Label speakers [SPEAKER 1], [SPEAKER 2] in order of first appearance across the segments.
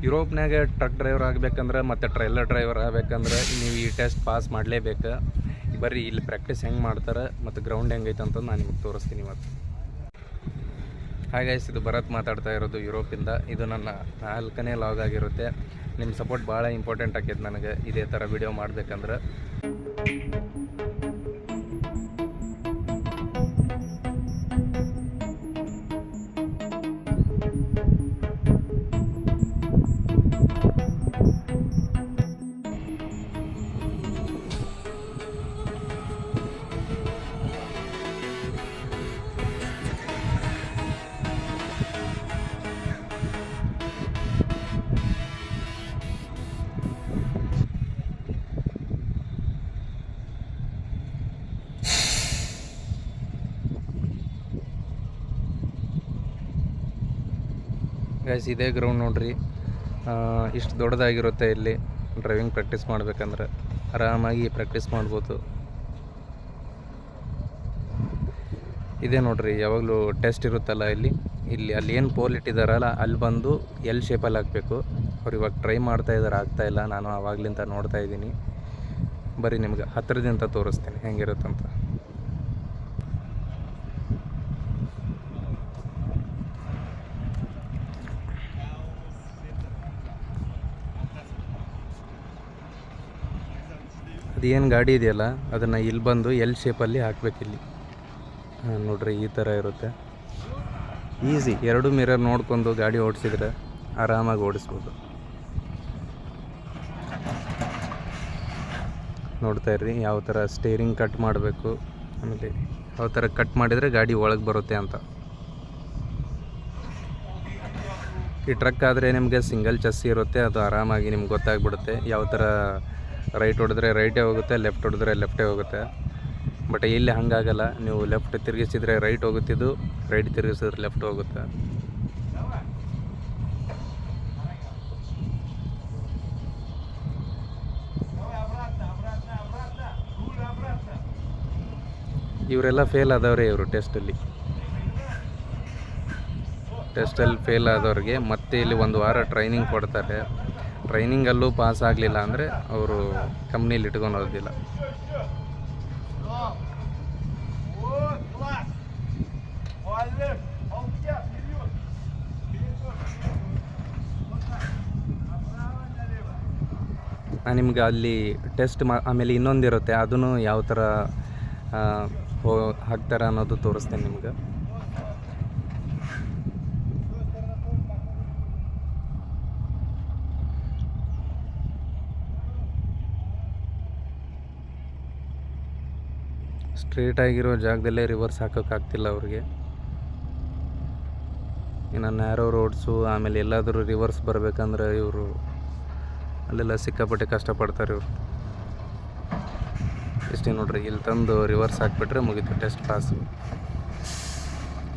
[SPEAKER 1] ಯುರೋಪ್ನಾಗ truck driver ಆಗಬೇಕಂದ್ರೆ ಮತ್ತು ಟ್ರೈಲರ್ ಡ್ರೈವರ್ ಆಗಬೇಕಂದ್ರೆ ನೀವು ಈ ಟೆಸ್ಟ್ ಪಾಸ್ ಮಾಡಲೇಬೇಕು. ಬರ್ರಿ ಇಲ್ಲಿ ಪ್ರಾಕ್ಟೀಸ್ ಹೆಂಗೆ ಮಾಡ್ತಾರೆ ಮತ್ತು ಗ್ರೌಂಡ್ ಹೆಂಗೈತೆ ಅಂತ ನಾನು ನಿಮಗೆ ತೋರಿಸ್ತೀನಿ ಇವತ್ತು. ಹಾಗಾಗಿ ಇದು ಭರತ್ ಮಾತಾಡ್ತಾ ಇರೋದು ಯುರೋಪಿಂದ. ಇದು ನನ್ನ 4ನೇ ಲಾಗ್ ಆಗಿರುತ್ತೆ. ನಿಮ್ಮ ಸಪೋರ್ಟ್ ಭಾಳ ಇಂಪಾರ್ಟೆಂಟ್ ಆಕೈತೆ ನನಗೆ ಇದೇ ಥರ ವಿಡಿಯೋ ಮಾಡಬೇಕಂದ್ರೆ. ಗೈಸ್ ಇದೇ ಗ್ರೌಂಡ್ ನೋಡ್ರಿ, ಇಷ್ಟು ದೊಡ್ಡದಾಗಿರುತ್ತೆ. ಇಲ್ಲಿ ಡ್ರೈವಿಂಗ್ ಪ್ರಾಕ್ಟೀಸ್ ಮಾಡ್ಬೇಕಂದ್ರೆ ಆರಾಮಾಗಿ ಪ್ರಾಕ್ಟೀಸ್ ಮಾಡ್ಬೋದು. ಇದೇ ನೋಡ್ರಿ, ಯಾವಾಗಲೂ ಟೆಸ್ಟ್ ಇರುತ್ತಲ್ಲ ಅಲ್ಲಿ ಏನು ಪೋಲ್ ಇಟ್ಟಿದ್ದಾರಲ್ಲ ಅಲ್ಲಿ ಬಂದು ಎಲ್ ಶೇಪಲ್ಲಿ ಹಾಕಬೇಕು. ಅವ್ರು ಇವಾಗ ಟ್ರೈ ಮಾಡ್ತಾ ಇದ್ದಾರೆ, ಆಗ್ತಾಯಿಲ್ಲ. ನಾನು ಆವಾಗಲಿಂದ ನೋಡ್ತಾ ಇದ್ದೀನಿ. ಬರೀ ನಿಮ್ಗೆ ಹತ್ತಿರದಿಂದ ತೋರಿಸ್ತೀನಿ ಹೆಂಗಿರುತ್ತಂತ. ಅದೇನು ಗಾಡಿ ಇದೆಯಲ್ಲ ಅದನ್ನು ಇಲ್ಲಿ ಬಂದು ಎಲ್ ಶೇಪಲ್ಲಿ ಹಾಕಬೇಕಿಲ್ಲಿ. ನೋಡ್ರಿ ಈ ಥರ ಇರುತ್ತೆ. ಈಸಿ, 2 ಮಿರರ್ ನೋಡ್ಕೊಂಡು ಗಾಡಿ ಓಡಿಸಿದ್ರೆ ಆರಾಮಾಗಿ ಓಡಿಸ್ಬೋದು. ನೋಡ್ತಾ ಇರ್ರಿ ಯಾವ ಥರ ಸ್ಟೇರಿಂಗ್ ಕಟ್ ಮಾಡಬೇಕು, ಆಮೇಲೆ ಯಾವ ಥರ ಕಟ್ ಮಾಡಿದರೆ ಗಾಡಿ ಒಳಗೆ ಬರುತ್ತೆ ಅಂತ. ಈ ಟ್ರಕ್ ಆದರೆ ನಿಮಗೆ ಸಿಂಗಲ್ ಚಸ್ಸಿ ಇರುತ್ತೆ, ಅದು ಆರಾಮಾಗಿ ನಿಮ್ಗೆ ಗೊತ್ತಾಗ್ಬಿಡುತ್ತೆ. ಯಾವ ಥರ ರೈಟ್ ಹೊಡೆದ್ರೆ ರೈಟೇ ಹೋಗುತ್ತೆ, ಲೆಫ್ಟ್ ಹೊಡೆದ್ರೆ ಲೆಫ್ಟೇ ಹೋಗುತ್ತೆ. ಬಟ್ ಇಲ್ಲಿ ಹಾಗಾಗಲ್ಲ. ನೀವು ಲೆಫ್ಟ್ ತಿರುಗಿಸಿದ್ರೆ ರೈಟ್ ಹೋಗುತ್ತಿದ್ದು, ರೈಟ್ ತಿರುಗಿಸಿದ್ರೆ ಲೆಫ್ಟ್ ಹೋಗುತ್ತೆ. ಇವರೆಲ್ಲ ಫೇಲ್ ಆದವರೇ ಇವರು ಟೆಸ್ಟಲ್ಲಿ ಫೇಲ್ ಆದವ್ರಿಗೆ ಮತ್ತೆ ಇಲ್ಲಿ 1 ವಾರ ಟ್ರೈನಿಂಗ್ ಕೊಡ್ತಾರೆ. ಟ್ರೈನಿಂಗಲ್ಲೂ ಪಾಸ್ ಆಗಲಿಲ್ಲ ಅಂದರೆ ಅವರು ಕಂಪ್ನೀಲಿ ಇಟ್ಕೊಂಡು ಹೋಗೋದಿಲ್ಲ. ನಾನು ನಿಮ್ಗೆ ಅಲ್ಲಿ ಟೆಸ್ಟ್ ಆಮೇಲೆ ಇನ್ನೊಂದಿರುತ್ತೆ, ಅದನ್ನು ಯಾವ ಥರ ಹಾಕ್ತಾರೆ ಅನ್ನೋದು ತೋರಿಸ್ತೇನೆ ನಿಮ್ಗೆ. ಸ್ಟ್ರೇಟ್ ಆಗಿರೋ ಜಾಗದಲ್ಲೇ ರಿವರ್ಸ್ ಹಾಕೋಕ್ಕಾಗ್ತಿಲ್ಲ ಅವ್ರಿಗೆ. ಇನ್ನು ನ್ಯಾರೋ ರೋಡ್ಸು, ಆಮೇಲೆ ಎಲ್ಲಾದರೂ ರಿವರ್ಸ್ ಬರಬೇಕಂದ್ರೆ ಇವರು ಅಲ್ಲೆಲ್ಲ ಸಿಕ್ಕಾಪಟ್ಟೆ ಕಷ್ಟಪಡ್ತಾರೆ ಇವರು. ಇಷ್ಟೇ ನೋಡ್ರಿ, ಇಲ್ಲಿ ತಂದು ರಿವರ್ಸ್ ಹಾಕಿಬಿಟ್ರೆ ಮುಗೀತು, ಟೆಸ್ಟ್ ಪಾಸು.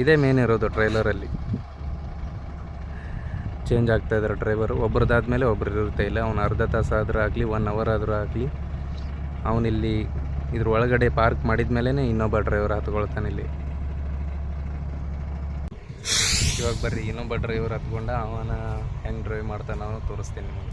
[SPEAKER 1] ಇದೇ ಮೇನ್ ಇರೋದು ಟ್ರೈಲರಲ್ಲಿ. ಚೇಂಜ್ ಆಗ್ತಾಯಿದ್ದಾರೆ ಡ್ರೈವರು, ಒಬ್ರದ್ದಾದ್ಮೇಲೆ ಒಬ್ರು ಇರುತ್ತೆ. ಇಲ್ಲ ಅವ್ನು ಅರ್ಧ ತಾಸು ಆದರೂ ಆಗಲಿ, 1 ಅವರ್ ಆದರೂ ಆಗಲಿ, ಅವನಿಲ್ಲಿ ಇದ್ರ ಒಳಗಡೆ ಪಾರ್ಕ್ ಮಾಡಿದ ಮೇಲೇ ಇನ್ನೊಬ್ಬ ಡ್ರೈವರ್ ಹತ್ಕೊಳ್ತಾನೆ ಇಲ್ಲಿ. ಇವಾಗ ಬರ್ರಿ ಇನ್ನೊಬ್ಬ ಡ್ರೈವರ್ ಹತ್ಕೊಂಡ ಅವನ ಹೆಂಗೆ ಡ್ರೈವ್ ಮಾಡ್ತಾನೆ ನಾನು ತೋರಿಸ್ತೀನಿ ನಿಮಗೆ.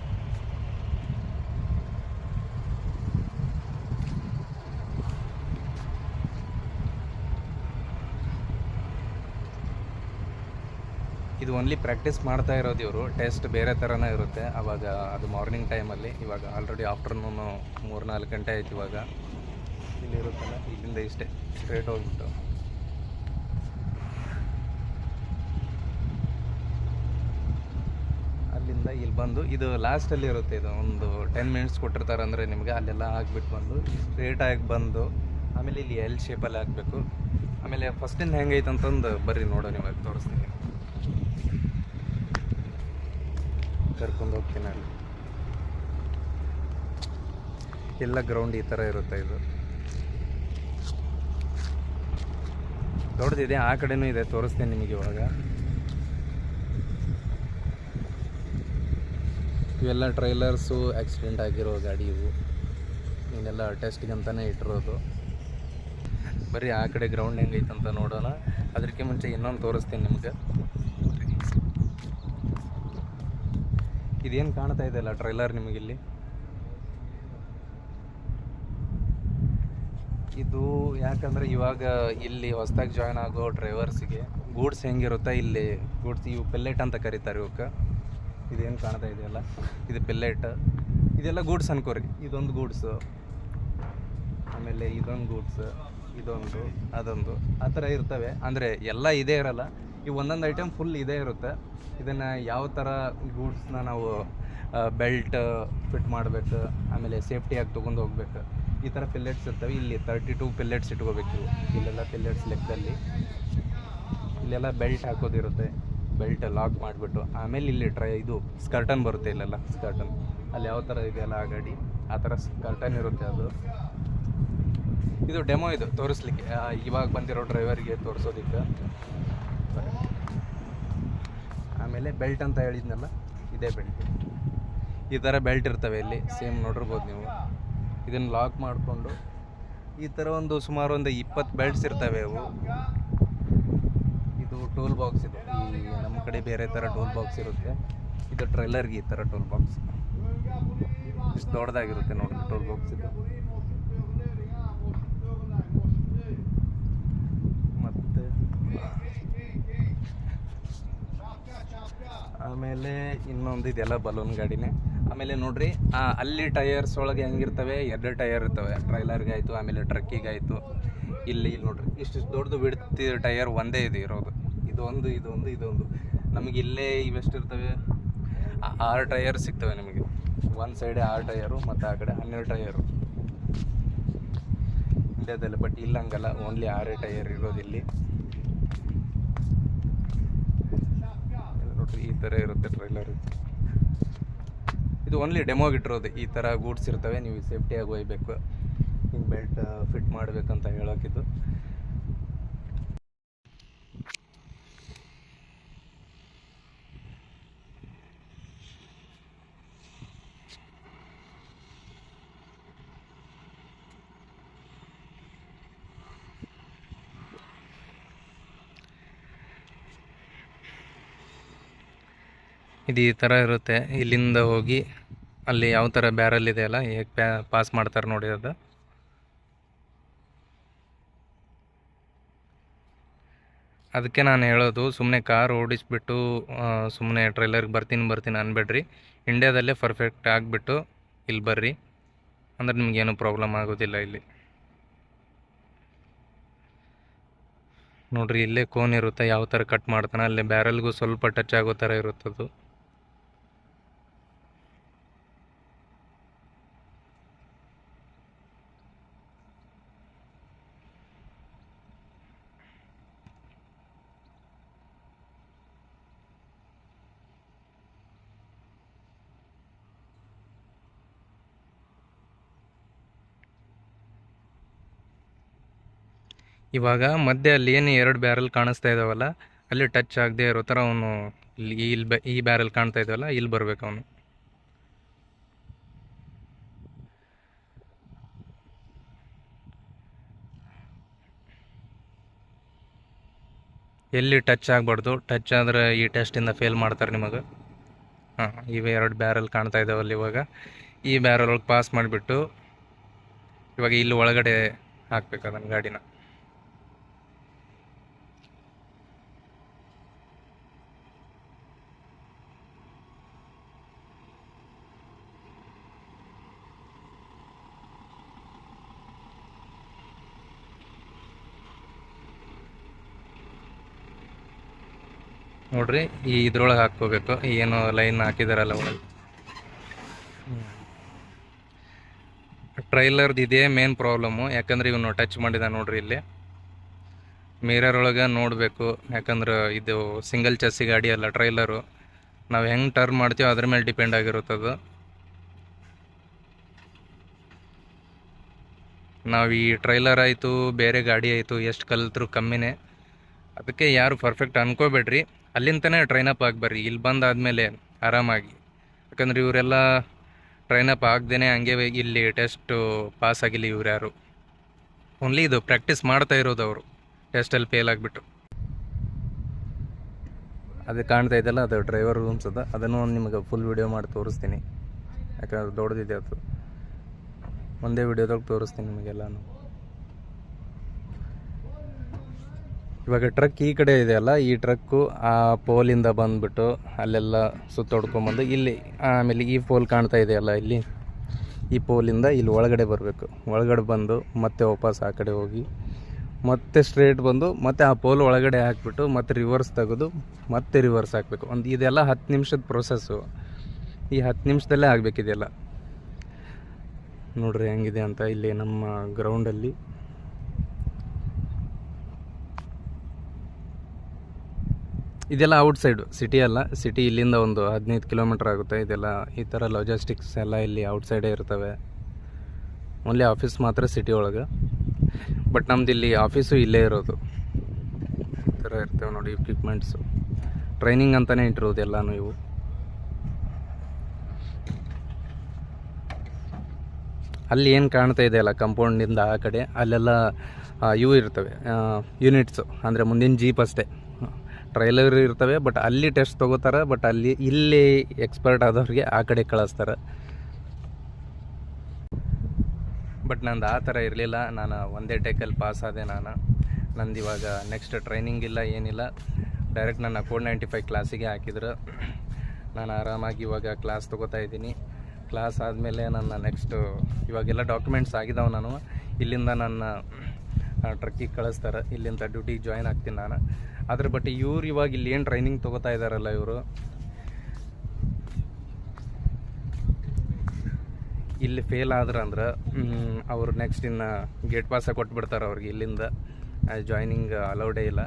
[SPEAKER 1] ಇದು ಓನ್ಲಿ ಪ್ರಾಕ್ಟೀಸ್ ಮಾಡ್ತಾ ಇರೋದು ಇವರು. ಟೆಸ್ಟ್ ಬೇರೆ ಥರನೇ ಇರುತ್ತೆ. ಆವಾಗ ಅದು ಮಾರ್ನಿಂಗ್ ಟೈಮಲ್ಲಿ. ಇವಾಗ ಆಲ್ರೆಡಿ ಆಫ್ಟರ್ನೂನು 3-4 ಗಂಟೆ ಆಯ್ತು. ಇವಾಗ ಇಲ್ಲಿರುತ್ತಲ್ಲ, ಇಲ್ಲಿಂದ ಇಷ್ಟೇ ಸ್ಟ್ರೇಟ್ ಹೋಗ್ಬಿಟ್ಟು ಅಲ್ಲಿಂದ ಇಲ್ಲಿ ಬಂದು ಇದು ಲಾಸ್ಟಲ್ಲಿ ಇರುತ್ತೆ. ಇದು ಒಂದು 10 ಮಿನಿಟ್ಸ್ ಕೊಟ್ಟಿರ್ತಾರೆ ಅಂದರೆ ನಿಮಗೆ ಅಲ್ಲೆಲ್ಲ ಹಾಕ್ಬಿಟ್ಟು ಬಂದು ಸ್ಟ್ರೇಟಾಗಿ ಬಂದು ಆಮೇಲೆ ಇಲ್ಲಿ ಎಲ್ ಶೇಪಲ್ಲಿ ಹಾಕಬೇಕು. ಆಮೇಲೆ ಫಸ್ಟಿಂದ ಹೆಂಗೈತೆ ಅಂತಂದು ಬರ್ರಿ ನೋಡೋ, ನಿಮಗೆ ತೋರಿಸ್ತೀನಿ, ಕರ್ಕೊಂಡು ಹೋಗ್ತೀನಿ. ಅಲ್ಲಿ ಎಲ್ಲ ಗ್ರೌಂಡ್ ಈ ಥರ ಇರುತ್ತೆ. ಇದು ದೊಡ್ಡದಿದೆ, ಆ ಕಡೆನೂ ಇದೆ, ತೋರಿಸ್ತೇನೆ ನಿಮಗೆ ಇವಾಗ. ಇವೆಲ್ಲ ಟ್ರೈಲರ್ಸು ಆಕ್ಸಿಡೆಂಟ್ ಆಗಿರೋ ಗಾಡಿ ಇವು. ಇವನ್ನೆಲ್ಲ ಟೆಸ್ಟ್ಗೆ ಅಂತಲೇ ಇಟ್ಟಿರೋದು. ಬರೀ ಆ ಕಡೆ ಗ್ರೌಂಡ್ ಹೆಂಗೈತೆ ಅಂತ ನೋಡೋಣ. ಅದಕ್ಕೆ ಮುಂಚೆ ಇನ್ನೊಂದು ತೋರಿಸ್ತೀನಿ ನಿಮ್ಗೆ. ಇದೇನು ಕಾಣ್ತಾ ಇದೆಯಲ್ಲ ಟ್ರೈಲರ್ ನಿಮಗಿಲ್ಲಿ, ಇದು ಯಾಕಂದರೆ ಇವಾಗ ಇಲ್ಲಿ ಹೊಸದಾಗಿ ಜಾಯ್ನ್ ಆಗೋ ಡ್ರೈವರ್ಸಿಗೆ ಗೂಡ್ಸ್ ಹೆಂಗಿರುತ್ತೆ ಇಲ್ಲಿ ಗೂಡ್ಸ್, ಇವು ಪೆಲ್ಲೆಟ್ ಅಂತ ಕರೀತಾರೆ ಇವಕ್ಕೆ. ಇದೇನು ಕಾಣ್ತಾ ಇದೆಯಲ್ಲ ಇದು ಪೆಲ್ಲೆಟ್, ಇದೆಲ್ಲ ಗೂಡ್ಸ್ ಅನ್ಕೋರಿ. ಇದೊಂದು ಗೂಡ್ಸು, ಆಮೇಲೆ ಇದೊಂದು ಗೂಡ್ಸ್, ಇದೊಂದು ಅದೊಂದು ಆ ಥರ ಇರ್ತವೆ. ಅಂದರೆ ಎಲ್ಲ ಇದೇ ಇರಲ್ಲ, ಈ ಒಂದೊಂದು ಐಟಮ್ ಫುಲ್ ಇದೇ ಇರುತ್ತೆ. ಇದನ್ನು ಯಾವ ಥರ ಗೂಡ್ಸ್ನ ನಾವು ಬೆಲ್ಟ್ ಫಿಟ್ ಮಾಡಬೇಕು, ಆಮೇಲೆ ಸೇಫ್ಟಿಯಾಗಿ ತೊಗೊಂಡು ಹೋಗ್ಬೇಕು, ಈ ಥರ ಪಿಲ್ಲೆಟ್ಸ್ ಇರ್ತವೆ. ಇಲ್ಲಿ 32 ಪಿಲ್ಲೆಟ್ಸ್ ಇಟ್ಕೋಬೇಕು. ಇಲ್ಲೆಲ್ಲ ಪಿಲ್ಲೆಟ್ಸ್ ಲೆಕ್ಕದಲ್ಲಿ ಇಲ್ಲೆಲ್ಲ ಬೆಲ್ಟ್ ಹಾಕೋದಿರುತ್ತೆ. ಬೆಲ್ಟ್ ಲಾಕ್ ಮಾಡಿಬಿಟ್ಟು ಆಮೇಲೆ ಇಲ್ಲಿ ಇದು ಸ್ಕರ್ಟನ್ ಬರುತ್ತೆ. ಇಲ್ಲೆಲ್ಲ ಸ್ಕರ್ಟನ್ ಅಲ್ಲಿ ಯಾವ ಥರ ಇದೆಯಲ್ಲ ಆ ಗಾಡಿ ಆ ಥರ ಸ್ಕರ್ಟನ್ ಇರುತ್ತೆ. ಅದು ಇದು ಡೆಮೋ, ಇದು ತೋರಿಸ್ಲಿಕ್ಕೆ ಇವಾಗ ಬಂದಿರೋ ಡ್ರೈವರಿಗೆ ತೋರಿಸೋದಕ್ಕೆ. ಆಮೇಲೆ ಬೆಲ್ಟ್ ಅಂತ ಹೇಳಿದ್ನಲ್ಲ, ಇದೇ ಬೆಲ್ಟ್. ಈ ಥರ ಬೆಲ್ಟ್ ಇರ್ತವೆ ಇಲ್ಲಿ, ಸೇಮ್ ನೋಡಿರ್ಬೋದು ನೀವು. ಇದನ್ನು ಲಾಕ್ ಮಾಡಿಕೊಂಡು ಈ ಥರ ಸುಮಾರು ಒಂದು 20 ಬೆಲ್ಟ್ಸ್ ಇರ್ತವೆ ಅವು. ಇದು ಟೂಲ್ ಬಾಕ್ಸ್. ಇದು ಈ ನಮ್ಮ ಕಡೆ ಬೇರೆ ಥರ ಟೂಲ್ ಬಾಕ್ಸ್ ಇರುತ್ತೆ, ಇದು ಟ್ರೈಲರ್ಗೆ ಈ ಥರ ಟೂಲ್ ಬಾಕ್ಸ್ ಇಷ್ಟು ದೊಡ್ಡದಾಗಿರುತ್ತೆ ನೋಡಿರಿ ಟೂಲ್ ಬಾಕ್ಸ್ ಇದು. ಮತ್ತು ಆಮೇಲೆ ಇನ್ನೊಂದು ಇದೆಲ್ಲ ಬಲೂನ್ ಗಾಡಿನೇ. ಆಮೇಲೆ ನೋಡ್ರಿ ಅಲ್ಲಿ ಟಯರ್ಸ್ ಒಳಗೆ ಹೆಂಗಿರ್ತವೆ, 2 ಟಯರ್ ಇರ್ತವೆ, ಟ್ರೈಲರ್ಗೆ ಆಯಿತು ಆಮೇಲೆ ಟ್ರಕ್ಕಿಗಾಯಿತು. ಇಲ್ಲಿ ನೋಡ್ರಿ ಇಷ್ಟು ದೊಡ್ಡದು ಬಿಡ್ತಿ ಟಯರ್ ಒಂದೇ ಇದೆ ಇರೋದು. ಇದೊಂದು ನಮಗೆ ಇಲ್ಲೇ ಇವೆಷ್ಟಿರ್ತವೆ, 6 ಟಯರ್ ಸಿಗ್ತವೆ ನಿಮಗೆ. ಒಂದು ಸೈಡೆ 6 ಟಯರು ಮತ್ತು ಆ ಕಡೆ 12 ಟಯರು ಇಂಡಿಯಾದಲ್ಲಿ. ಬಟ್ ಇಲ್ಲ ಹಂಗಲ್ಲ, ಓನ್ಲಿ 6 ಟಯರ್ ಇರೋದಿಲ್ಲಿ. ನೋಡ್ರಿ ಈ ಥರ ಇರುತ್ತೆ ಟ್ರೈಲರ್. ಇದು ಓನ್ಲಿ ಡೆಮೋಗಿಟ್ಟಿರೋದು. ಈ ಥರ ಗೂಡ್ಸ್ ಇರ್ತವೆ, ನೀವು ಸೇಫ್ಟಿಯಾಗಿ ಒಯ್ಬೇಕು, ಹಿಂಗೆ ಬೆಲ್ಟ್ ಫಿಟ್ ಮಾಡಬೇಕಂತ ಹೇಳೋಕ್ಕಿದ್ದು. ಇದು ಈ ಥರ ಇರುತ್ತೆ. ಇಲ್ಲಿಂದ ಹೋಗಿ ಅಲ್ಲಿ ಯಾವ ಥರ ಬ್ಯಾರಲ್ ಇದೆಯಲ್ಲ, ಹೇಗೆ ಪಾಸ್ ಮಾಡ್ತಾರೆ ನೋಡಿ ಅದು. ಅದಕ್ಕೆ ನಾನು ಹೇಳೋದು, ಸುಮ್ಮನೆ ಕಾರ್ ಓಡಿಸ್ಬಿಟ್ಟು ಸುಮ್ಮನೆ ಟ್ರೈಲರ್ಗೆ ಬರ್ತೀನಿ ಅನ್ಬೇಡ್ರಿ. ಇಂಡಿಯಾದಲ್ಲೇ ಪರ್ಫೆಕ್ಟ್ ಆಗಿಬಿಟ್ಟು ಇಲ್ಲಿ ಬರ್ರಿ, ಅಂದ್ರೆ ನಿಮಗೇನು ಪ್ರಾಬ್ಲಮ್ ಆಗೋದಿಲ್ಲ ಇಲ್ಲಿ. ನೋಡ್ರಿ ಇಲ್ಲೇ ಕೋನ್ ಇರುತ್ತೆ, ಯಾವ ಥರ ಕಟ್ ಮಾಡ್ತಾನೆ, ಅಲ್ಲೇ ಬ್ಯಾರಲ್ಗೂ ಸ್ವಲ್ಪ ಟಚ್ ಆಗೋ ಥರ ಇರುತ್ತದು. ಇವಾಗ ಮಧ್ಯೆ ಅಲ್ಲಿ ಏನು 2 ಬ್ಯಾರಲ್ ಕಾಣಿಸ್ತಾ ಇದ್ದಾವಲ್ಲ, ಅಲ್ಲಿ ಟಚ್ ಆಗದೆ ಇರೋ ಥರ ಅವನು ಈ ಬ್ಯಾರಲ್ ಕಾಣ್ತಾ ಇದ್ದಾವಲ್ಲ, ಇಲ್ಲಿ ಬರ್ಬೇಕು ಅವನು. ಎಲ್ಲಿ ಟಚ್ ಆಗಬಾರ್ದು, ಟಚ್ ಆದರೆ ಈ ಟೆಸ್ಟಿಂದ ಫೇಲ್ ಮಾಡ್ತಾರೆ ನಿಮಗೆ. ಹಾಂ, ಇವೆ 2 ಬ್ಯಾರಲ್ ಕಾಣ್ತಾ ಇದ್ದಾವಲ್ಲ, ಇವಾಗ ಈ ಬ್ಯಾರಲ್ ಒಳಗೆ ಪಾಸ್ ಮಾಡಿಬಿಟ್ಟು ಇವಾಗ ಇಲ್ಲಿ ಒಳಗಡೆ ಹಾಕ್ಬೇಕು ಅದನ್ನು ಗಾಡಿನ. ನೋಡ್ರಿ ಈ ಇದ್ರೊಳಗೆ ಹಾಕ್ಕೋಬೇಕು, ಏನು ಲೈನ್ ಹಾಕಿದಾರಲ್ಲ ಒಳಗೆ. ಟ್ರೈಲರ್ದು ಇದೇ ಮೇನ್ ಪ್ರಾಬ್ಲಮ್ಮು, ಯಾಕಂದ್ರೆ ಇವನು ಟಚ್ ಮಾಡಿದ ನೋಡ್ರಿ ಇಲ್ಲಿ ಮಿರರ್ ಒಳಗೆ ನೋಡಬೇಕು. ಯಾಕಂದ್ರೆ ಇದು ಸಿಂಗಲ್ ಚಸ್ಸಿ ಗಾಡಿ ಅಲ್ಲ ಟ್ರೈಲರು, ನಾವು ಹೆಂಗೆ ಟರ್ನ್ ಮಾಡ್ತೀವೋ ಅದ್ರ ಮೇಲೆ ಡಿಪೆಂಡ್ ಆಗಿರುತ್ತದು. ನಾವು ಈ ಟ್ರೈಲರ್ ಆಯಿತು ಬೇರೆ ಗಾಡಿ ಆಯಿತು ಎಷ್ಟು ಕಲಿತ್ರು ಕಮ್ಮಿನೇ. ಅದಕ್ಕೆ ಯಾರು ಪರ್ಫೆಕ್ಟ್ ಅನ್ಕೋಬೇಡ್ರಿ, ಅಲ್ಲಿಂದನೇ ಟ್ರೈನಪ್ ಆಗಿಬರ್ರಿ. ಇಲ್ಲಿ ಬಂದಾದಮೇಲೆ ಆರಾಮಾಗಿ, ಯಾಕಂದ್ರೆ ಇವರೆಲ್ಲ ಟ್ರೈನಪ್ ಆಗದೇ ಹಂಗೆ ಇಲ್ಲಿ ಟೆಸ್ಟು ಪಾಸ್ ಆಗಿಲ್ಲ ಇವ್ರು ಯಾರು. ಓನ್ಲಿ ಇದು ಪ್ರಾಕ್ಟೀಸ್ ಮಾಡ್ತಾ ಇರೋದು ಅವರು, ಟೆಸ್ಟಲ್ಲಿ ಫೇಲ್ ಆಗಿಬಿಟ್ಟು. ಅದು ಕಾಣ್ತಾ ಇದೆಯಲ್ಲ ಅದು ಡ್ರೈವರ್ ರೂಮ್ಸ್ ಅದ, ಅದನ್ನು ನಿಮಗೆ ಫುಲ್ ವಿಡಿಯೋ ಮಾಡಿ ತೋರಿಸ್ತೀನಿ, ಯಾಕಂದ್ರೆ ದೊಡ್ಡದಿದೆ ಅದು. ಒಂದೇ ವಿಡಿಯೋದಾಗ ತೋರಿಸ್ತೀನಿ ನಿಮಗೆಲ್ಲನೂ. ಇವಾಗ ಟ್ರಕ್ ಈ ಕಡೆ ಇದೆಯಲ್ಲ, ಈ ಟ್ರಕ್ಕು ಆ ಪೋಲಿಂದ ಬಂದುಬಿಟ್ಟು ಅಲ್ಲೆಲ್ಲ ಸುತ್ತೊಡ್ಕೊಂಬಂದು ಇಲ್ಲಿ, ಆಮೇಲೆ ಈ ಪೋಲ್ ಕಾಣ್ತಾ ಇದೆಯಲ್ಲ ಇಲ್ಲಿ, ಈ ಪೋಲಿಂದ ಇಲ್ಲಿ ಒಳಗಡೆ ಬರಬೇಕು. ಒಳಗಡೆ ಬಂದು ಮತ್ತೆ ವಾಪಸ್ ಆ ಕಡೆ ಹೋಗಿ ಮತ್ತೆ ಸ್ಟ್ರೇಟ್ ಬಂದು ಮತ್ತೆ ಆ ಪೋಲ್ ಒಳಗಡೆ ಹಾಕ್ಬಿಟ್ಟು ಮತ್ತೆ ರಿವರ್ಸ್ ತೆಗೆದು ಮತ್ತೆ ರಿವರ್ಸ್ ಹಾಕಬೇಕು. ಇದೆಲ್ಲ 10 ನಿಮಿಷದ ಪ್ರೊಸೆಸ್ಸು. ಈ 10 ನಿಮಿಷದಲ್ಲೇ ಆಗಬೇಕಿದೆಲ್ಲ. ನೋಡ್ರಿ ಹೆಂಗಿದೆ ಅಂತ ಇಲ್ಲಿ ನಮ್ಮ ಗ್ರೌಂಡಲ್ಲಿ. ಇದೆಲ್ಲ ಔಟ್ಸೈಡು, ಸಿಟಿ ಅಲ್ಲ. ಸಿಟಿ ಇಲ್ಲಿಂದ ಒಂದು 15 ಕಿಲೋಮೀಟ್ರ್ ಆಗುತ್ತೆ. ಇದೆಲ್ಲ ಈ ಥರ ಲಾಜಿಸ್ಟಿಕ್ಸ್ ಎಲ್ಲ ಇಲ್ಲಿ ಔಟ್ಸೈಡೇ ಇರ್ತವೆ. ಓನ್ಲಿ ಆಫೀಸ್ ಮಾತ್ರ ಸಿಟಿ ಒಳಗೆ, ಬಟ್ ನಮ್ದು ಇಲ್ಲಿ ಆಫೀಸು ಇಲ್ಲೇ ಇರೋದು. ಈ ಥರ ಇರ್ತವೆ ನೋಡಿ ಇಕ್ವಿಪ್ಮೆಂಟ್ಸು. ಟ್ರೈನಿಂಗ್ ಅಂತಲೇ ಇಟ್ಟಿರೋದು ಎಲ್ಲನೂ ಇವು. ಅಲ್ಲಿ ಏನು ಕಾಣ್ತಾ ಇದೆಯಲ್ಲ ಕಾಂಪೌಂಡಿಂದ ಆ ಕಡೆ, ಅಲ್ಲೆಲ್ಲ ಇವು ಇರ್ತವೆ ಯೂನಿಟ್ಸು, ಅಂದರೆ ಮುಂದಿನ ಜೀಪ್ ಅಷ್ಟೇ. ಟ್ರೈಲರ್ ಇರ್ತವೆ, ಬಟ್ ಅಲ್ಲಿ ಟೆಸ್ಟ್ ತೊಗೋತಾರೆ. ಬಟ್ ಇಲ್ಲಿ ಎಕ್ಸ್ಪರ್ಟ್ ಆದವ್ರಿಗೆ ಆ ಕಡೆ ಕಳಿಸ್ತಾರೆ. ಬಟ್ ನಂದು ಆ ಥರ ಇರಲಿಲ್ಲ. ನಾನು ಒಂದೇ ಟೇಕಲ್ಲಿ ಪಾಸ್ ಆದೆ. ನಂದು ಇವಾಗ ನೆಕ್ಸ್ಟ್ ಟ್ರೈನಿಂಗ್ ಇಲ್ಲ, ಏನಿಲ್ಲ. ಡೈರೆಕ್ಟ್ ನನ್ನ ಕೋಡ್ 95 ಕ್ಲಾಸಿಗೆ ಹಾಕಿದ್ರು. ನಾನು ಆರಾಮಾಗಿ ಇವಾಗ ಕ್ಲಾಸ್ ತೊಗೋತಾ ಇದ್ದೀನಿ. ಕ್ಲಾಸ್ ಆದಮೇಲೆ ನನ್ನ ನೆಕ್ಸ್ಟು ಇವಾಗೆಲ್ಲ ಡಾಕ್ಯುಮೆಂಟ್ಸ್ ಆಗಿದ್ದಾವೆ. ನಾನು ಇಲ್ಲಿಂದ ನನ್ನ ಟ್ರಕ್ಕಿಗೆ ಕಳಿಸ್ತಾರೆ. ಇಲ್ಲಿಂದ ಡ್ಯೂಟಿಗೆ ಜಾಯ್ನ್ ಆಗ್ತೀನಿ ನಾನು. ಅದ್ರ ಬಟ್ ಇವ್ರು ಇವಾಗ ಇಲ್ಲಿ ಏನು ಟ್ರೈನಿಂಗ್ ತೊಗೋತಾ ಇದ್ದಾರಲ್ಲ, ಇವರು ಇಲ್ಲಿ ಫೇಲ್ ಆದ್ರಂದ್ರೆ ಅವರು ನೆಕ್ಸ್ಟ್ ಇನ್ನು ಗೇಟ್ ಪಾಸ ಕೊಟ್ಬಿಡ್ತಾರೆ ಅವ್ರಿಗೆ. ಇಲ್ಲಿಂದ ಜಾಯ್ನಿಂಗ್ ಅಲೌಡೇ ಇಲ್ಲ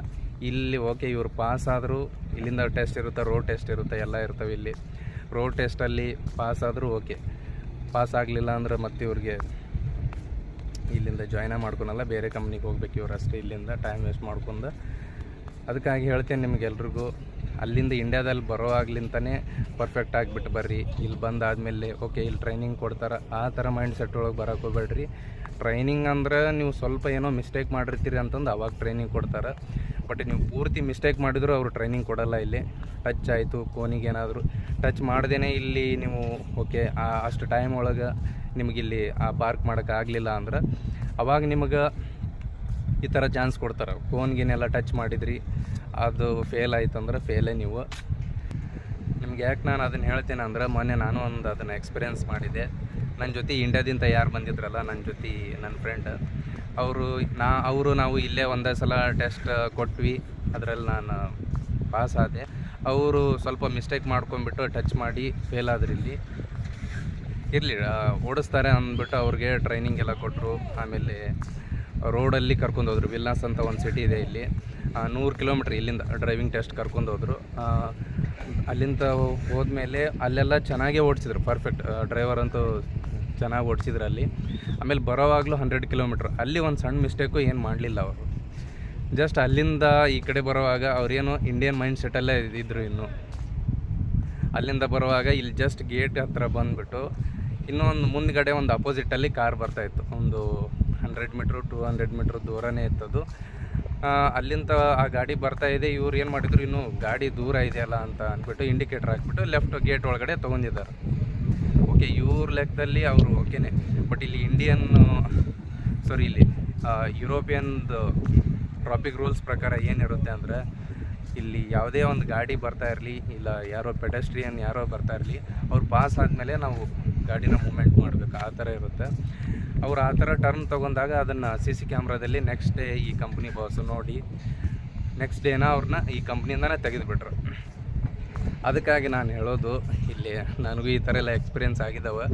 [SPEAKER 1] ಇಲ್ಲಿ. ಓಕೆ, ಇವರು ಪಾಸ್ ಆದರೂ ಇಲ್ಲಿಂದ ಟೆಸ್ಟ್ ಇರುತ್ತೆ, ರೋಡ್ ಟೆಸ್ಟ್ ಇರುತ್ತೆ, ಎಲ್ಲ ಇರ್ತವೆ ಇಲ್ಲಿ. ರೋಡ್ ಟೆಸ್ಟಲ್ಲಿ ಪಾಸ್ ಆದರೂ ಓಕೆ, ಪಾಸ್ ಆಗಲಿಲ್ಲ ಅಂದ್ರೆ ಮತ್ತೆ ಇವ್ರಿಗೆ ಇಲ್ಲಿಂದ ಜಾಯ್ನ ಮಾಡ್ಕೊಳಲ್ಲ, ಬೇರೆ ಕಂಪ್ನಿಗೆ ಹೋಗ್ಬೇಕು ಇವ್ರು ಅಷ್ಟೇ. ಇಲ್ಲಿಂದ ಟೈಮ್ ವೇಸ್ಟ್ ಮಾಡ್ಕೊಂಡು. ಅದಕ್ಕಾಗಿ ಹೇಳ್ತೇನೆ ನಿಮಗೆಲ್ರಿಗೂ, ಅಲ್ಲಿಂದ ಇಂಡ್ಯಾದಲ್ಲಿ ಬರೋ ಆಗ್ಲಿಂತನೇ ಪರ್ಫೆಕ್ಟ್ ಆಗಿಬಿಟ್ಟು ಬರ್ರಿ. ಇಲ್ಲಿ ಬಂದಾದಮೇಲೆ ಓಕೆ ಇಲ್ಲಿ ಟ್ರೈನಿಂಗ್ ಕೊಡ್ತಾರೆ, ಆ ಥರ ಮೈಂಡ್ ಸೆಟ್ ಒಳಗೆ ಬರೋಕ್ಕೆ ಹೋಗ್ಬೇಡ್ರಿ. ಟ್ರೈನಿಂಗ್ ಅಂದ್ರೆ ನೀವು ಸ್ವಲ್ಪ ಏನೋ ಮಿಸ್ಟೇಕ್ ಮಾಡಿರ್ತೀರಿ ಅಂತಂದು ಅವಾಗ ಟ್ರೈನಿಂಗ್ ಕೊಡ್ತಾರೆ. ಬಟ್ ನೀವು ಪೂರ್ತಿ ಮಿಸ್ಟೇಕ್ ಮಾಡಿದ್ರು ಅವರು ಟ್ರೈನಿಂಗ್ ಕೊಡೋಲ್ಲ. ಇಲ್ಲಿ ಟಚ್ ಆಯಿತು, ಕೋನಿಗೆ ಏನಾದರೂ ಟಚ್ ಮಾಡ್ದೇ ಇಲ್ಲಿ ನೀವು ಓಕೆ ಅಷ್ಟು ಟೈಮ್ ಒಳಗೆ ನಿಮಗಿಲ್ಲಿ ಪಾರ್ಕ್ ಮಾಡೋಕ್ಕೆ ಆಗಲಿಲ್ಲ ಅಂದ್ರೆ ಅವಾಗ ನಿಮಗೆ ಈ ಥರ ಚಾನ್ಸ್ ಕೊಡ್ತಾರೆ. ಫೋನ್ಗೇನೆಲ್ಲ ಟಚ್ ಮಾಡಿದ್ರಿ, ಅದು ಫೇಲ್ ಆಯ್ತು ಅಂದ್ರೆ ಫೇಲೇ ನೀವು. ನಿಮ್ಗೆ ಯಾಕೆ ನಾನು ಅದನ್ನು ಹೇಳ್ತೇನೆ ಅಂದ್ರೆ, ಮೊನ್ನೆ ನಾನು ಒಂದು ಅದನ್ನು ಎಕ್ಸ್ಪೀರಿಯೆನ್ಸ್ ಮಾಡಿದ್ದೆ. ನನ್ನ ಜೊತೆ ಇಂಡ್ಯಾದಿಂದ ಯಾರು ಬಂದಿದ್ರಲ್ಲ, ನನ್ನ ಜೊತೆ ನನ್ನ ಫ್ರೆಂಡ್ ನಾವು ಇಲ್ಲೇ ಒಂದೇ ಸಲ ಟೆಸ್ಟ್ ಕೊಟ್ವಿ. ಅದರಲ್ಲಿ ನಾನು ಪಾಸ್ ಆದೆ. ಅವರು ಸ್ವಲ್ಪ ಮಿಸ್ಟೇಕ್ ಮಾಡ್ಕೊಂಡ್ಬಿಟ್ಟು ಟಚ್ ಮಾಡಿ ಫೇಲ್ ಆದ್ರಿ. ಇಲ್ಲಿ ಇರಲಿ ಓಡಿಸ್ತಾರೆ ಅಂದ್ಬಿಟ್ಟು ಅವ್ರಿಗೆ ಟ್ರೈನಿಂಗ್ ಎಲ್ಲ ಕೊಟ್ಟರು. ಆಮೇಲೆ ರೋಡಲ್ಲಿ ಕರ್ಕೊಂಡೋದ್ರು. ವಿಲ್ನಾಸ್ ಅಂತ ಒಂದು ಸಿಟಿ ಇದೆ ಇಲ್ಲಿ, 100 ಕಿಲೋಮೀಟ್ರ್ ಇಲ್ಲಿಂದ ಡ್ರೈವಿಂಗ್ ಟೆಸ್ಟ್ ಕರ್ಕೊಂಡೋದ್ರು. ಅಲ್ಲಿಂದ ಹೋದ್ಮೇಲೆ ಅಲ್ಲೆಲ್ಲ ಚೆನ್ನಾಗೇ ಓಡಿಸಿದ್ರು, ಪರ್ಫೆಕ್ಟ್ ಡ್ರೈವರ್ ಅಂತೂ ಚೆನ್ನಾಗಿ ಓಡಿಸಿದ್ರು ಅಲ್ಲಿ. ಆಮೇಲೆ ಬರೋವಾಗಲೂ 100 ಕಿಲೋಮೀಟ್ರ್. ಅಲ್ಲಿ ಒಂದು ಸಣ್ಣ ಮಿಸ್ಟೇಕು ಏನು ಮಾಡಲಿಲ್ಲ ಅವರು. ಜಸ್ಟ್ ಅಲ್ಲಿಂದ ಈ ಕಡೆ ಬರುವಾಗ ಅವ್ರೇನು ಇಂಡಿಯನ್ ಮೈಂಡ್ ಸೆಟ್ಟಲ್ಲೇ ಇದ್ದರು. ಇನ್ನು ಅಲ್ಲಿಂದ ಬರುವಾಗ ಇಲ್ಲಿ ಜಸ್ಟ್ ಗೇಟ್ ಹತ್ರ ಬಂದುಬಿಟ್ಟು ಇನ್ನೊಂದು ಮುಂದ್ಗಡೆ ಒಂದು ಅಪೋಸಿಟಲ್ಲಿ ಕಾರ್ ಬರ್ತಾಯಿತ್ತು. ಒಂದು 100 ಮೀಟ್ರು 200 ಮೀಟ್ರ್ ದೂರನೇ ಇತ್ತದು. ಅಲ್ಲಿಂದ ಆ ಗಾಡಿ ಬರ್ತಾಯಿದೆ. ಇವ್ರು ಏನು ಮಾಡಿದ್ರು, ಇನ್ನೂ ಗಾಡಿ ದೂರ ಇದೆಯಲ್ಲ ಅಂತ ಅಂದ್ಬಿಟ್ಟು ಇಂಡಿಕೇಟ್ರ್ ಹಾಕ್ಬಿಟ್ಟು ಲೆಫ್ಟ್ ಗೇಟ್ ಒಳಗಡೆ ತೊಗೊಂಡಿದ್ದಾರೆ. ಓಕೆ, ಇವ್ರ ಲೆಕ್ಕದಲ್ಲಿ ಅವರು ಓಕೆನೆ. ಬಟ್ ಇಲ್ಲಿ ಇಲ್ಲಿ ಯುರೋಪಿಯನ್ದು ಟ್ರಾಫಿಕ್ ರೂಲ್ಸ್ ಪ್ರಕಾರ ಏನಿರುತ್ತೆ ಅಂದರೆ, ಇಲ್ಲಿ ಯಾವುದೇ ಒಂದು ಗಾಡಿ ಬರ್ತಾ ಇರಲಿ, ಇಲ್ಲ ಯಾರೋ ಪೆಡೆಸ್ಟ್ರಿಯನ್ ಯಾರೋ ಬರ್ತಾ ಇರಲಿ, ಅವ್ರು ಪಾಸ್ ಆದಮೇಲೆ ನಾವು ಗಾಡಿನ ಮೂಮೆಂಟ್ ಮಾಡಬೇಕು, ಆ ಥರ ಇರುತ್ತೆ. ಅವ್ರು ಆ ಥರ ಟರ್ನ್ ತೊಗೊಂಡಾಗ ಅದನ್ನು CC ಕ್ಯಾಮ್ರಾದಲ್ಲಿ ನೆಕ್ಸ್ಟ್ ಡೇ ಈ ಕಂಪ್ನಿ ಬಾಸು ನೋಡಿ ನೆಕ್ಸ್ಟ್ ಡೇನ ಅವ್ರನ್ನ ಈ ಕಂಪ್ನಿಯಿಂದನೇ ತೆಗೆದುಬಿಟ್ರು. ಅದಕ್ಕಾಗಿ ನಾನು ಹೇಳೋದು, ಇಲ್ಲಿ ನನಗೂ ಈ ಥರ ಎಲ್ಲ ಎಕ್ಸ್ಪೀರಿಯೆನ್ಸ್ ಆಗಿದ್ದಾವೆ.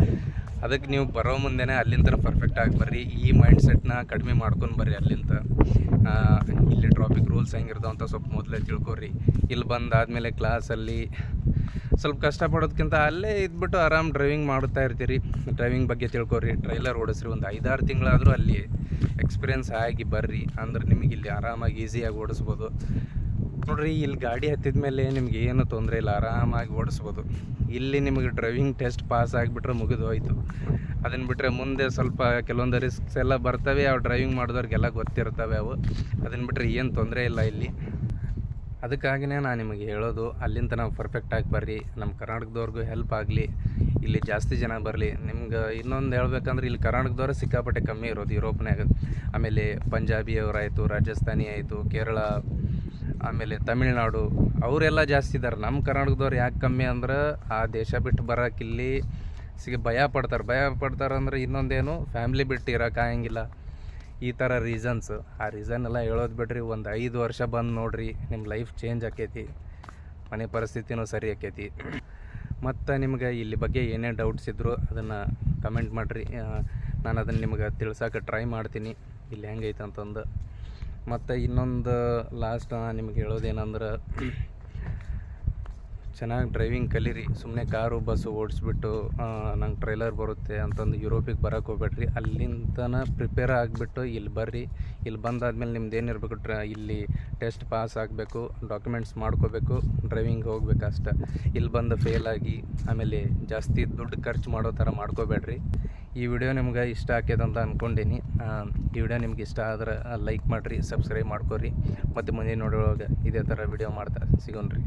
[SPEAKER 1] ಅದಕ್ಕೆ ನೀವು ಬರೋ ಮುಂದೆನೇ ಅಲ್ಲಿಂದ ಪರ್ಫೆಕ್ಟಾಗಿ ಬರ್ರಿ. ಈ ಮೈಂಡ್ ಸೆಟ್ನ ಕಡಿಮೆ ಮಾಡ್ಕೊಂಡು ಬರ್ರಿ ಅಲ್ಲಿಂದ. ಇಲ್ಲಿ ಟ್ರಾಫಿಕ್ ರೂಲ್ಸ್ ಹೆಂಗಿರ್ತಾವೆ ಅಂತ ಸ್ವಲ್ಪ ಮೊದಲೇ ತಿಳ್ಕೊರಿ. ಇಲ್ಲಿ ಬಂದಾದಮೇಲೆ ಕ್ಲಾಸಲ್ಲಿ ಸ್ವಲ್ಪ ಕಷ್ಟಪಡೋದಕ್ಕಿಂತ ಅಲ್ಲೇ ಇದ್ಬಿಟ್ಟು ಆರಾಮ್ ಡ್ರೈವಿಂಗ್ ಮಾಡುತ್ತಾ ಇರ್ತೀರಿ. ಡ್ರೈವಿಂಗ್ ಬಗ್ಗೆ ತಿಳ್ಕೊರಿ, ಟ್ರೈಲರ್ ಓಡಿಸ್ರಿ. ಒಂದು 5-6 ತಿಂಗಳಾದರೂ ಅಲ್ಲಿ ಎಕ್ಸ್ಪೀರಿಯೆನ್ಸ್ ಆಗಿ ಬರ್ರಿ. ಅಂದ್ರೆ ನಿಮಗೆ ಇಲ್ಲಿ ಆರಾಮಾಗಿ ಈಸಿಯಾಗಿ ಓಡಿಸ್ಬೋದು. ನೋಡಿರಿ, ಇಲ್ಲಿ ಗಾಡಿ ಹತ್ತಿದ ಮೇಲೆ ನಿಮ್ಗೆ ಏನು ತೊಂದರೆ ಇಲ್ಲ, ಆರಾಮಾಗಿ ಓಡಿಸ್ಬೋದು. ಇಲ್ಲಿ ನಿಮಗೆ ಡ್ರೈವಿಂಗ್ ಟೆಸ್ಟ್ ಪಾಸ್ ಆಗಿಬಿಟ್ರೆ ಮುಗಿದು ಹೋಯ್ತು. ಅದನ್ನು ಬಿಟ್ಟರೆ ಮುಂದೆ ಸ್ವಲ್ಪ ಕೆಲವೊಂದು ರಿಸ್ಕ್ಸ್ ಎಲ್ಲ ಬರ್ತವೆ. ಅವು ಡ್ರೈವಿಂಗ್ ಮಾಡಿದವ್ರಿಗೆಲ್ಲ ಗೊತ್ತಿರ್ತವೆ ಅವು. ಅದನ್ನು ಬಿಟ್ಟರೆ ಏನು ತೊಂದರೆ ಇಲ್ಲ ಇಲ್ಲಿ. ಅದಕ್ಕಾಗಿಯೇ ನಾನು ನಿಮಗೆ ಹೇಳೋದು, ಅಲ್ಲಿಂದ ನಾವು ಪರ್ಫೆಕ್ಟಾಗಿ ಬರ್ರಿ, ನಮ್ಮ ಕರ್ನಾಟಕದವ್ರಿಗೂ ಹೆಲ್ಪ್ ಆಗಲಿ, ಇಲ್ಲಿ ಜಾಸ್ತಿ ಜನ ಬರಲಿ. ನಿಮ್ಗೆ ಇನ್ನೊಂದು ಹೇಳ್ಬೇಕಂದ್ರೆ ಇಲ್ಲಿ ಕರ್ನಾಟಕದವ್ರು ಸಿಕ್ಕಾಪಟ್ಟೆ ಕಮ್ಮಿ ಇರೋದು ಯುರೋಪ್ನಾಗ. ಆಮೇಲೆ ಪಂಜಾಬಿಯವರಾಯಿತು, ರಾಜಸ್ಥಾನಿ ಆಯಿತು, ಕೇರಳ, ಆಮೇಲೆ ತಮಿಳ್ನಾಡು ಅವರೆಲ್ಲ ಜಾಸ್ತಿ ಇದ್ದಾರೆ. ನಮ್ಮ ಕರ್ನಾಟಕದವ್ರು ಯಾಕೆ ಕಮ್ಮಿ ಅಂದ್ರೆ ಆ ದೇಶ ಬಿಟ್ಟು ಬರೋಕೆ ಇಲ್ಲಿ ಭಯ ಪಡ್ತಾರೆ ಅಂದ್ರೆ ಇನ್ನೊಂದೇನು, ಫ್ಯಾಮ್ಲಿ ಬಿಟ್ಟು ಇರೋಕ್ಕಾಗಂಗಿಲ್ಲ. ಈ ಥರ ರೀಸನ್ಸ್. ಆ ರೀಸನ್ ಎಲ್ಲ ಹೇಳೋದು ಬಿಡ್ರಿ, ಒಂದು 5 ವರ್ಷ ಬಂದು ನೋಡಿರಿ, ನಿಮ್ಮ ಲೈಫ್ ಚೇಂಜ್ ಆಕೈತಿ, ಮನೆ ಪರಿಸ್ಥಿತಿನೂ ಸರಿ ಆಕೈತಿ. ಮತ್ತು ನಿಮ್ಗೆ ಇಲ್ಲಿ ಬಗ್ಗೆ ಏನೇ ಡೌಟ್ಸ್ ಇದ್ದರೂ ಅದನ್ನು ಕಮೆಂಟ್ ಮಾಡಿರಿ, ನಾನು ಅದನ್ನು ನಿಮ್ಗೆ ತಿಳ್ಸೋಕೆ ಟ್ರೈ ಮಾಡ್ತೀನಿ ಇಲ್ಲಿ ಹೆಂಗೈತೆ ಅಂತಂದು. ಮತ್ತು ಇನ್ನೊಂದು ಲಾಸ್ಟ್ ನಾನು ನಿಮ್ಗೆ ಹೇಳೋದೇನಂದ್ರೆ, ಚೆನ್ನಾಗಿ ಡ್ರೈವಿಂಗ್ ಕಲೀರಿ. ಸುಮ್ಮನೆ ಕಾರು ಬಸ್ಸು ಓಡಿಸ್ಬಿಟ್ಟು ನಂಗೆ ಟ್ರೈಲರ್ ಬರುತ್ತೆ ಅಂತಂದು ಯುರೋಪಿಗೆ ಬರೋಕ್ಕೆ ಹೋಗ್ಬೇಡ್ರಿ. ಅಲ್ಲಿಂದನ ಪ್ರಿಪೇರ್ ಆಗಿಬಿಟ್ಟು ಇಲ್ಲಿ ಬರ್ರಿ. ಇಲ್ಲಿ ಬಂದಾದ್ಮೇಲೆ ನಿಮ್ದು ಏನಿರಬೇಕು, ಇಲ್ಲಿ ಟೆಸ್ಟ್ ಪಾಸ್ ಆಗಬೇಕು, ಡಾಕ್ಯುಮೆಂಟ್ಸ್ ಮಾಡ್ಕೋಬೇಕು, ಡ್ರೈವಿಂಗ್ ಹೋಗ್ಬೇಕು ಅಷ್ಟೆ. ಇಲ್ಲಿ ಬಂದು ಫೇಲಾಗಿ ಆಮೇಲೆ ಜಾಸ್ತಿ ದುಡ್ಡು ಖರ್ಚು ಮಾಡೋ ಥರ ಮಾಡ್ಕೋಬೇಡ್ರಿ. ಈ ವಿಡಿಯೋ ನಿಮ್ಗೆ ಇಷ್ಟ ಆಕೈತೆ ಅಂತ ಅಂದ್ಕೊಂಡೀನಿ. ಈ ವಿಡಿಯೋ ನಿಮ್ಗೆ ಇಷ್ಟ ಆದ್ರೆ ಲೈಕ್ ಮಾಡಿರಿ, ಸಬ್ಸ್ಕ್ರೈಬ್ ಮಾಡ್ಕೊರಿ. ಮತ್ತು ಮುಂದೆ ನೋಡೋವಾಗ ಇದೇ ಥರ ವಿಡಿಯೋ ಮಾಡ್ತಾ ಸಿಗೋಣ್ರಿ.